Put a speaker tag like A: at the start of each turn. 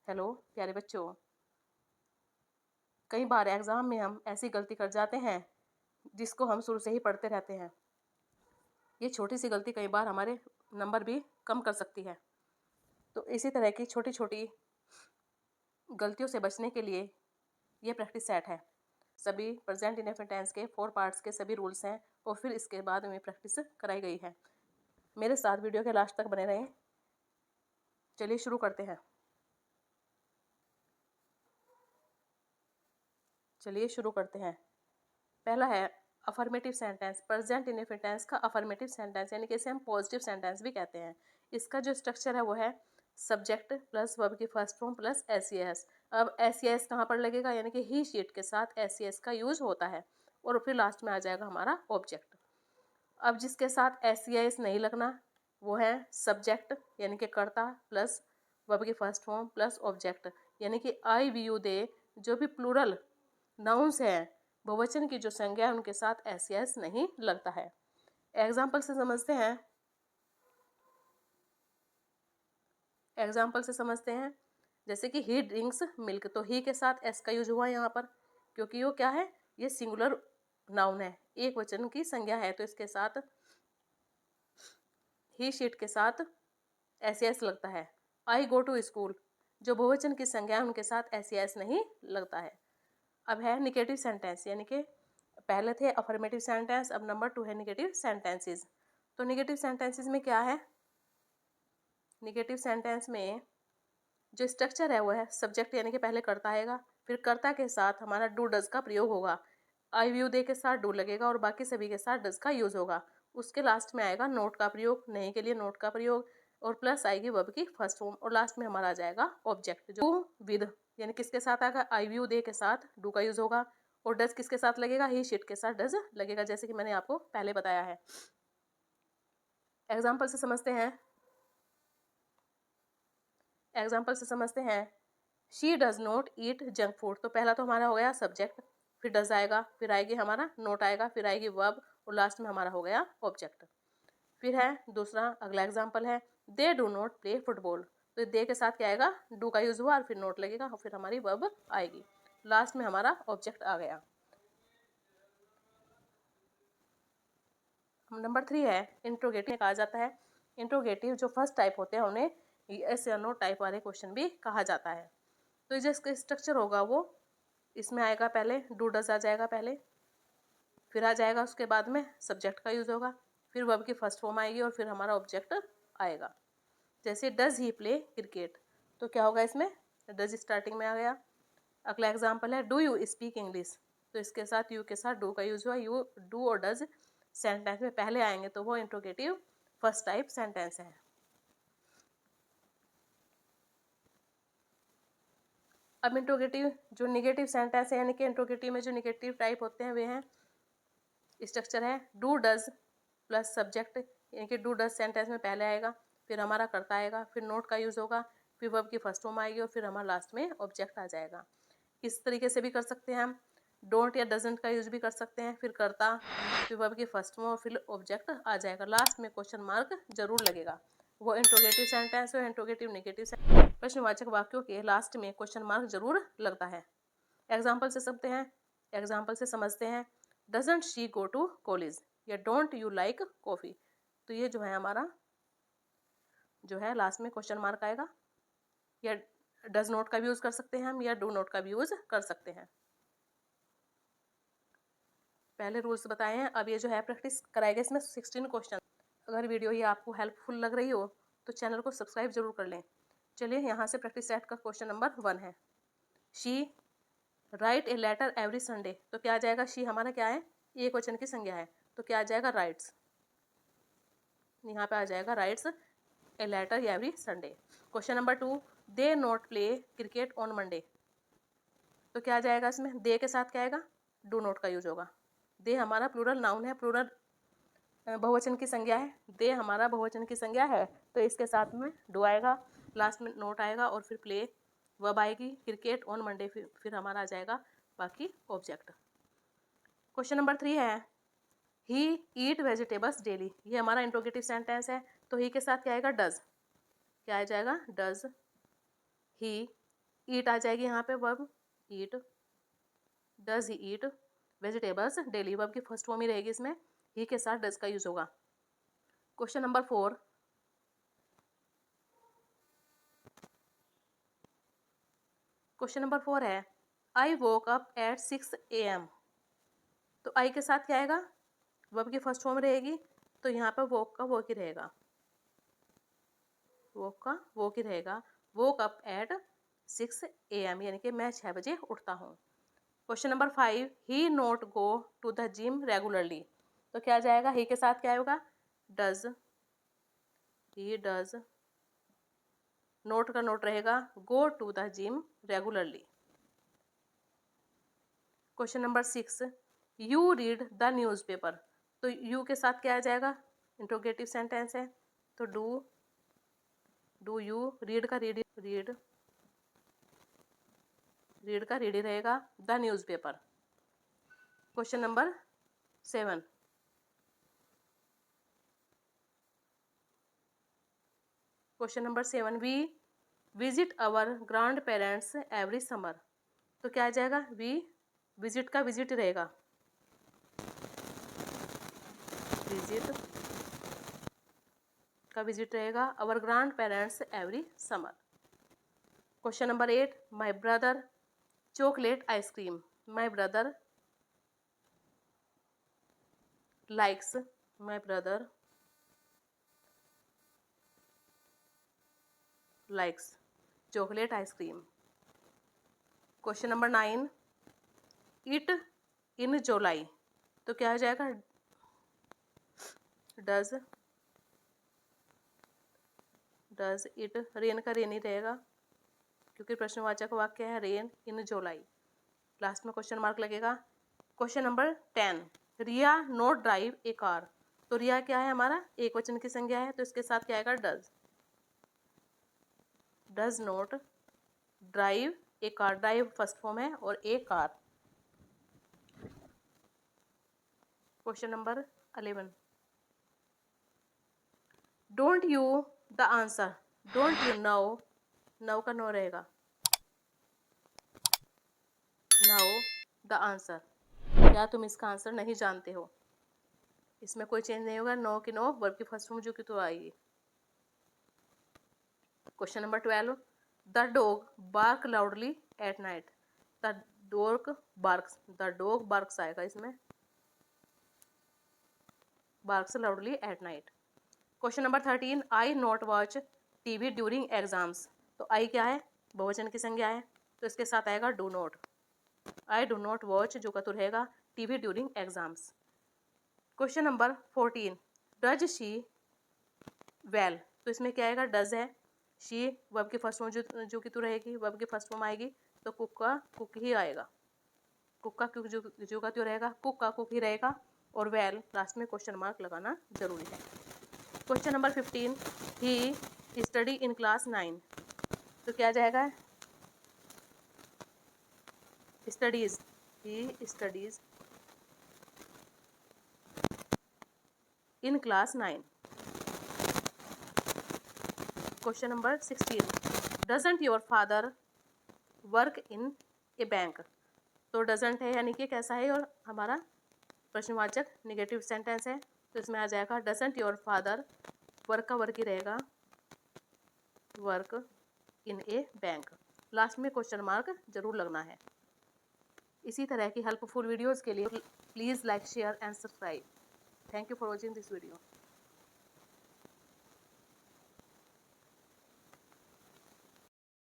A: Hello प्यारे बच्चों, कई बार एग्ज़ाम में हम ऐसी गलती कर जाते हैं जिसको हम शुरू से ही पढ़ते रहते हैं। ये छोटी सी गलती कई बार हमारे नंबर भी कम कर सकती है। तो इसी तरह की छोटी छोटी गलतियों से बचने के लिए ये प्रैक्टिस सेट है। सभी प्रेजेंट इंडेफिनिट टेंस के 4 पार्ट्स के सभी रूल्स हैं और फिर इसके बाद में प्रैक्टिस कराई गई है। मेरे साथ वीडियो के लास्ट तक बने रहें। चलिए शुरू करते हैं। पहला है affirmative sentence. Present indefinite tense का अफर्मेटिव सेंटेंस यानी कि इसे हम पॉजिटिव सेंटेंस भी कहते हैं। इसका जो स्ट्रक्चर है वो है सब्जेक्ट प्लस वर्ब की फर्स्ट फॉर्म प्लस एस। अब एस कहाँ पर लगेगा, यानी कि ही शीट के साथ एस का यूज होता है और फिर लास्ट में आ जाएगा हमारा ऑब्जेक्ट। अब जिसके साथ एस नहीं लगना वो है सब्जेक्ट यानी कि कर्ता प्लस वर्ब की फर्स्ट फॉर्म प्लस ऑब्जेक्ट, यानी कि आई वी यू दे जो भी प्लूरल नाउन्स हैं, बहुवचन की जो संज्ञा है उनके साथ एस नहीं लगता है। एग्जाम्पल से समझते हैं। जैसे कि ही ड्रिंक्स मिल्क, तो ही के साथ एस का यूज हुआ यहाँ पर क्योंकि वो क्या है, ये सिंगुलर नाउन है, एक वचन की संज्ञा है, तो इसके साथ ही शीट के साथ एस लगता है। आई गो टू स्कूल जो बहुवचन की संज्ञा है उनके साथ एस नहीं लगता है। अब है निगेटिव सेंटेंस, यानी कि पहले थे अफर्मेटिव सेंटेंस, अब नंबर 2 है निगेटिव सेंटेंसेस। तो निगेटिव सेंटेंसेस में क्या है, निगेटिव सेंटेंस में जो स्ट्रक्चर है वो है सब्जेक्ट यानी कि पहले कर्ता आएगा, फिर कर्ता के साथ हमारा डू डज का प्रयोग होगा, आई व्यू दे के साथ डू लगेगा और बाकी सभी के साथ डज का यूज होगा। उसके लास्ट में आएगा नोट का प्रयोग, नहीं के लिए नोट का प्रयोग, और प्लस आएगी वर्ब की फर्स्ट फॉर्म, और लास्ट में हमारा आ जाएगा ऑब्जेक्ट जो विद यानी किसके साथ आएगा, आई व्यू दे के साथ डू का यूज होगा, और डज किसके साथ लगेगा, ही शिट के साथ डज लगेगा, जैसे कि मैंने आपको पहले बताया है। एग्जाम्पल से समझते हैं। She does not eat junk food, तो पहला तो हमारा हो गया सब्जेक्ट, फिर डज आएगा, फिर आएगी हमारा नोट आएगा, फिर आएगी वर्ब, और लास्ट में हमारा हो गया ऑब्जेक्ट। फिर है दूसरा, अगला एग्जाम्पल है they do not play football, तो दे के साथ क्या आएगा, डू का यूज हुआ और फिर नोट लगेगा और फिर हमारी वर्ब आएगी, लास्ट में हमारा ऑब्जेक्ट आ गया। नंबर 3 है इंट्रोगेटिव कहा जाता है। इंट्रोगेटिव जो फर्स्ट टाइप होते हैं उन्हें यस या नो टाइप वाले क्वेश्चन भी कहा जाता है। तो जिसका स्ट्रक्चर होगा वो इसमें आएगा, पहले डू डज आ जाएगा पहले, फिर आ जाएगा उसके बाद में सब्जेक्ट का यूज होगा, फिर वर्ब की फर्स्ट फॉर्म आएगी और फिर हमारा ऑब्जेक्ट आएगा। जैसे डज ही प्ले क्रिकेट, तो क्या होगा इसमें, डज स्टार्टिंग में आ गया। अगला एग्जाम्पल है डू यू स्पीक इंग्लिश, तो इसके साथ यू के साथ डू का यूज हुआ, यू डू और डज सेंटेंस में पहले आएंगे तो वो इंट्रोगेटिव फर्स्ट टाइप सेंटेंस है। अब इंट्रोगेटिव जो निगेटिव सेंटेंस है, यानी कि इंट्रोगेटिव में जो निगेटिव टाइप होते हैं वे हैं, स्ट्रक्चर है डू डज प्लस सब्जेक्ट, यानी कि डू डज सेंटेंस में पहले आएगा, फिर हमारा करता आएगा, फिर नोट का यूज होगा, फिर वर्ब की फर्स्ट फॉर्म आएगी और फिर हमारा लास्ट में ऑब्जेक्ट आ जाएगा। इस तरीके से भी कर सकते हैं हम, डोंट या डजंट का यूज भी कर सकते हैं, फिर करता, फिर वर्ब की फर्स्ट फॉर्म और फिर ऑब्जेक्ट आ जाएगा, लास्ट में क्वेश्चन मार्क जरूर लगेगा। वो इंट्रोगेटिव सेंटेंस हो, इंट्रोगेटिव नेगेटिव सेंटेंस, प्रश्नवाचक वाक्यों के लास्ट में क्वेश्चन मार्क जरूर लगता है। एग्जाम्पल से समझते हैं। Doesn't she go to college या डोंट यू लाइक कॉफी, तो ये जो है हमारा जो है लास्ट में क्वेश्चन मार्क आएगा, या डज नोट का भी यूज कर सकते हैं हम, या डू नोट का भी यूज कर सकते हैं। पहले रूल्स बताए हैं, अब ये जो है प्रैक्टिस कराएगा, इसमें 16 क्वेश्चन। अगर वीडियो ये आपको हेल्पफुल लग रही हो तो चैनल को सब्सक्राइब जरूर कर लें। चलिए यहाँ से प्रैक्टिस सेट का क्वेश्चन नंबर 1 है, she write a letter every Sunday, तो क्या आ जाएगा, शी हमारा क्या है, एक वचन की संज्ञा है, तो क्या आ जाएगा, राइट्स, यहाँ पे आ जाएगा writes a letter every Sunday. Question number 2, they not play cricket on Monday, तो क्या आ जाएगा इसमें, दे के साथ क्या आएगा, डू नॉट का यूज होगा, दे हमारा प्लूरल नाउन है, प्लूरल बहुवचन की संज्ञा है, दे हमारा बहुवचन की संज्ञा है, तो इसके साथ में डू आएगा, लास्ट में नोट आएगा और फिर प्ले वर्ब आएगी, क्रिकेट ऑन मंडे फिर हमारा आ जाएगा बाकी ऑब्जेक्ट। क्वेश्चन नंबर 3 है ही ईट वेजिटेबल्स डेली, ये हमारा इंट्रोगेटिव सेंटेंस है, तो ही के साथ क्या आएगा, डज, क्या आ जाएगा, डज ही ईट आ जाएगी यहाँ पे verb eat. Does he eat vegetables daily, verb की फर्स्ट फॉर्म ही रहेगी इसमें, ही के साथ डज का यूज होगा। क्वेश्चन नंबर 4, क्वेश्चन नंबर 4 है आई वोक अप एट 6 AM। तो आई के साथ क्या आएगा, वर्ब की फर्स्ट फॉर्म रहेगी, तो यहाँ पर वोक का वोक ही रहेगा, वोक का वोक ही रहेगा। वोक अप एट 6 AM यानी कि मैं 6 बजे उठता हूँ। Question number 5, he not go to the gym regularly. तो क्या जाएगा, ही के साथ क्या होगा, डज, ही डज, नोट का नोट रहेगा, go to the gym regularly. Question number 6, you read the newspaper. तो यू के साथ क्या आ जाएगा, इंट्रोगेटिव सेंटेंस है, तो डू यू, रीड का रीड का रीड ही रहेगा, the newspaper. Question number 7, question number 7, we visit our grandparents every summer. तो क्या आ जाएगा, वी विजिट का विजिट रहेगा, विजिट का विजिट रहेगा, our grandparents every summer. Question number 8, my brother chocolate ice cream. My brother likes, my brother likes chocolate ice cream. Question number 9, it in July. तो क्या आ जाएगा, डज इट, रेन का rain ही रहेगा क्योंकि प्रश्नवाचक वाक्य है रेन इन जुलाई, लास्ट में क्वेश्चन मार्क लगेगा। Question number 10, Riya note drive a car. तो रिया क्या है, हमारा एक वचन की संज्ञा है, तो इसके साथ क्या आएगा, does not drive a car, drive first form है और a car. Question number 11, don't you the answer. Don't you know, know का नो रहेगा, नो द आंसर, क्या तुम इसका आंसर नहीं जानते हो। इसमें कोई चेंज नहीं होगा, नो की नो, वर्ब की फर्स्ट फॉर्म जो की तो आएगी। Question number 12, the dog bark loudly at night. The dog barks आएगा इसमें, barks loudly at night. Question number 13, I not watch TV during exams. तो आई क्या है, बहुवचन की संज्ञा है, तो इसके साथ आएगा do not, I do not watch जो का तो रहेगा TV during exams. Question number 14, does she well. तो इसमें क्या आएगा, डज है, शी वर्ब की फर्स्ट फॉर्म जो कि तो रहेगी, वर्ब की फर्स्ट फॉर्म आएगी, तो कुक ही आएगा, कुक का कुक जो का तो रहेगा, कुक का कुक ही रहेगा, और वेल लास्ट में क्वेश्चन मार्क लगाना जरूरी है। Question number 15, he study in class 9। तो क्या जाएगा, studies, he studies in class 9। Question number 16, doesn't your father work in A bank. तो डजंट है यानी कि कैसा है, और हमारा प्रश्नवाचक निगेटिव सेंटेंस है, तो इसमें आ जाएगा डजंट योर फादर, वर्क का वर्क ही रहेगा, work in A bank, last में क्वेश्चन मार्क जरूर लगना है। इसी तरह की हेल्पफुल वीडियोज़ के लिए please like share and subscribe. Thank you for watching this video.